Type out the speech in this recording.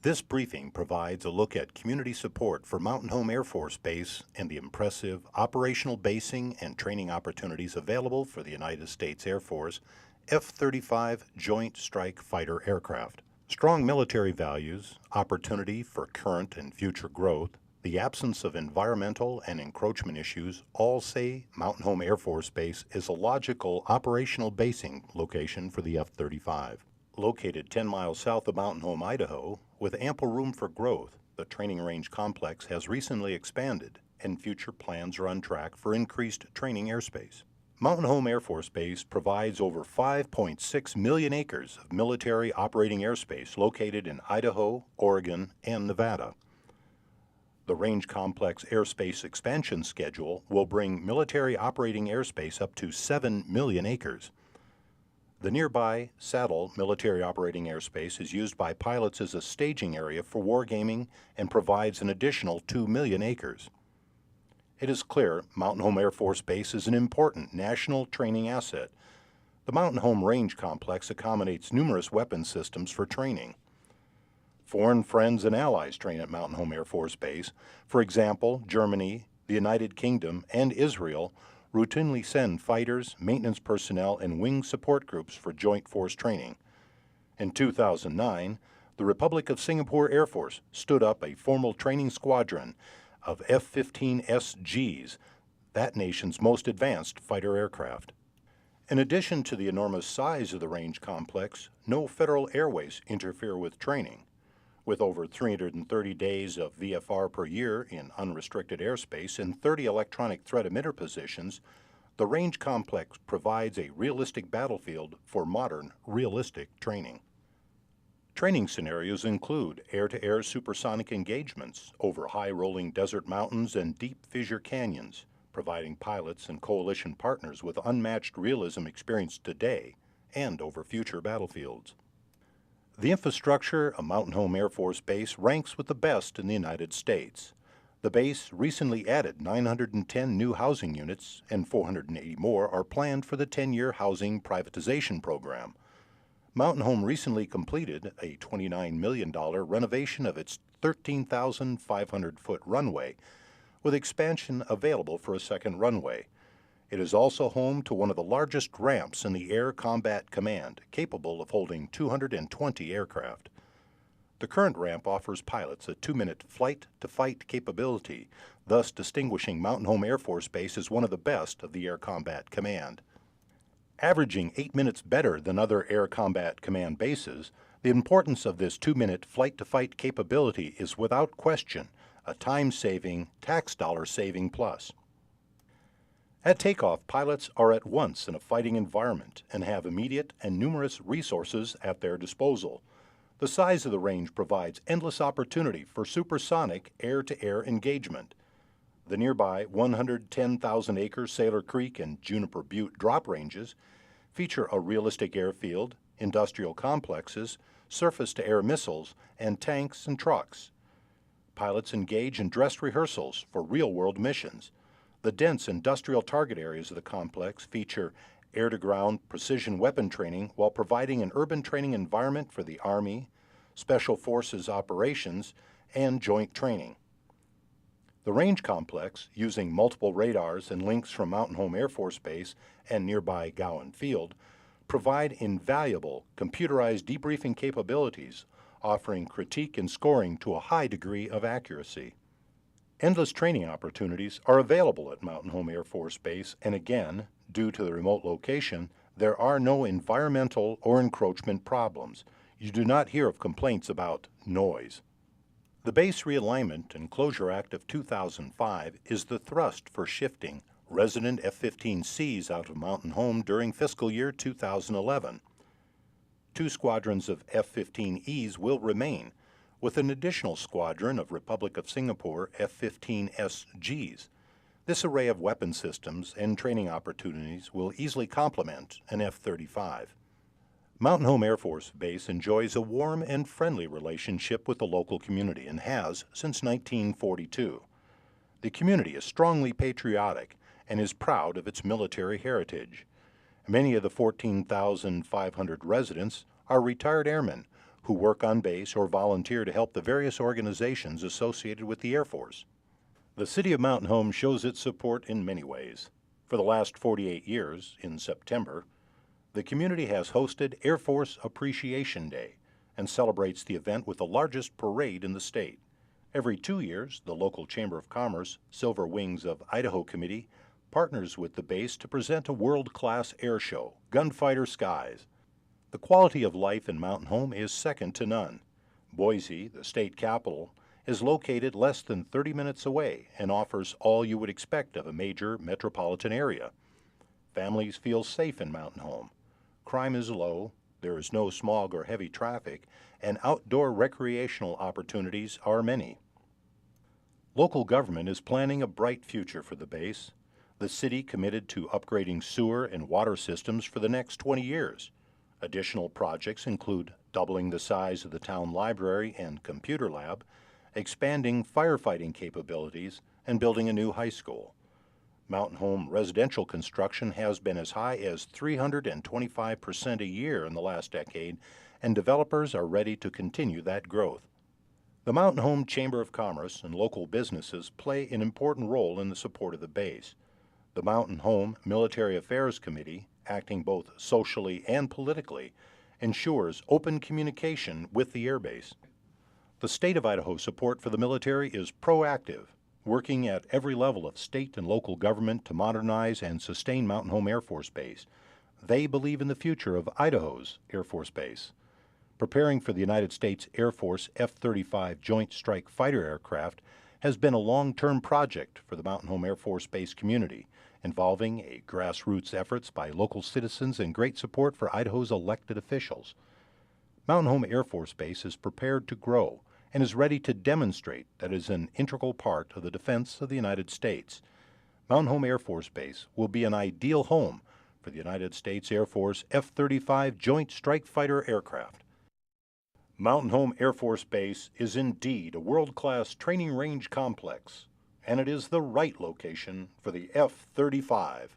This briefing provides a look at community support for Mountain Home Air Force Base and the impressive operational basing and training opportunities available for the United States Air Force F-35 Joint Strike Fighter aircraft. Strong military values, opportunity for current and future growth, the absence of environmental and encroachment issues all say Mountain Home Air Force Base is a logical operational basing location for the F-35. Located 10 miles south of Mountain Home, Idaho, with ample room for growth, the training range complex has recently expanded, and future plans are on track for increased training airspace. Mountain Home Air Force Base provides over 5.6 million acres of military operating airspace located in Idaho, Oregon, and Nevada. The range complex airspace expansion schedule will bring military operating airspace up to 7 million acres. The nearby Saddle military operating airspace is used by pilots as a staging area for wargaming and provides an additional 2 million acres. It is clear Mountain Home Air Force Base is an important national training asset. The Mountain Home Range Complex accommodates numerous weapon systems for training. Foreign friends and allies train at Mountain Home Air Force Base. For example, Germany, the United Kingdom, and Israel routinely send fighters, maintenance personnel, and wing support groups for joint force training. In 2009, the Republic of Singapore Air Force stood up a formal training squadron of F-15SGs, that nation's most advanced fighter aircraft. In addition to the enormous size of the range complex, no federal airways interfere with training. With over 330 days of VFR per year in unrestricted airspace and 30 electronic threat emitter positions, the range complex provides a realistic battlefield for modern, realistic training. Training scenarios include air-to-air supersonic engagements over high-rolling desert mountains and deep fissure canyons, providing pilots and coalition partners with unmatched realism experienced today and over future battlefields. The infrastructure of Mountain Home Air Force Base ranks with the best in the United States. The base recently added 910 new housing units, and 480 more are planned for the 10-year housing privatization program. Mountain Home recently completed a $29 million renovation of its 13,500-foot runway, with expansion available for a second runway. It is also home to one of the largest ramps in the Air Combat Command, capable of holding 220 aircraft. The current ramp offers pilots a 2-minute flight-to-fight capability, thus distinguishing Mountain Home Air Force Base as one of the best of the Air Combat Command. Averaging 8 minutes better than other Air Combat Command bases, the importance of this 2-minute flight-to-fight capability is without question a time-saving, tax dollar-saving plus. At takeoff, pilots are at once in a fighting environment and have immediate and numerous resources at their disposal. The size of the range provides endless opportunity for supersonic air-to-air engagement. The nearby 110,000-acre Sailor Creek and Juniper Butte drop ranges feature a realistic airfield, industrial complexes, surface-to-air missiles, and tanks and trucks. Pilots engage in dress rehearsals for real-world missions. The dense industrial target areas of the complex feature air-to-ground precision weapon training while providing an urban training environment for the Army, Special Forces operations, and joint training. The range complex, using multiple radars and links from Mountain Home Air Force Base and nearby Gowan Field, provide invaluable computerized debriefing capabilities, offering critique and scoring to a high degree of accuracy. Endless training opportunities are available at Mountain Home Air Force Base, and again, due to the remote location, there are no environmental or encroachment problems. You do not hear of complaints about noise. The Base Realignment and Closure Act of 2005 is the thrust for shifting resident F-15Cs out of Mountain Home during fiscal year 2011. 2 squadrons of F-15Es will remain, with an additional squadron of Republic of Singapore F-15SGs. This array of weapon systems and training opportunities will easily complement an F-35. Mountain Home Air Force Base enjoys a warm and friendly relationship with the local community and has since 1942. The community is strongly patriotic and is proud of its military heritage. Many of the 14,500 residents are retired airmen who work on base or volunteer to help the various organizations associated with the Air Force. The City of Mountain Home shows its support in many ways. For the last 48 years, in September, the community has hosted Air Force Appreciation Day and celebrates the event with the largest parade in the state. Every 2 years, the local Chamber of Commerce Silver Wings of Idaho Committee partners with the base to present a world-class air show, Gunfighter Skies. The quality of life in Mountain Home is second to none. Boise, the state capital, is located less than 30 minutes away and offers all you would expect of a major metropolitan area. Families feel safe in Mountain Home. Crime is low, there is no smog or heavy traffic, and outdoor recreational opportunities are many. Local government is planning a bright future for the base. The city committed to upgrading sewer and water systems for the next 20 years. Additional projects include doubling the size of the town library and computer lab, expanding firefighting capabilities, and building a new high school. Mountain Home residential construction has been as high as 325% a year in the last decade, and developers are ready to continue that growth. The Mountain Home Chamber of Commerce and local businesses play an important role in the support of the base. The Mountain Home Military Affairs Committee, acting both socially and politically, ensures open communication with the airbase. The state of Idaho's support for the military is proactive, working at every level of state and local government to modernize and sustain Mountain Home Air Force Base. They believe in the future of Idaho's Air Force Base. Preparing for the United States Air Force F-35 Joint Strike Fighter aircraft has been a long-term project for the Mountain Home Air Force Base community, involving a grassroots efforts by local citizens and great support for Idaho's elected officials. Mountain Home Air Force Base is prepared to grow and is ready to demonstrate that it is an integral part of the defense of the United States. Mountain Home Air Force Base will be an ideal home for the United States Air Force F-35 Joint Strike Fighter aircraft. Mountain Home Air Force Base is indeed a world-class training range complex, and it is the right location for the F-35.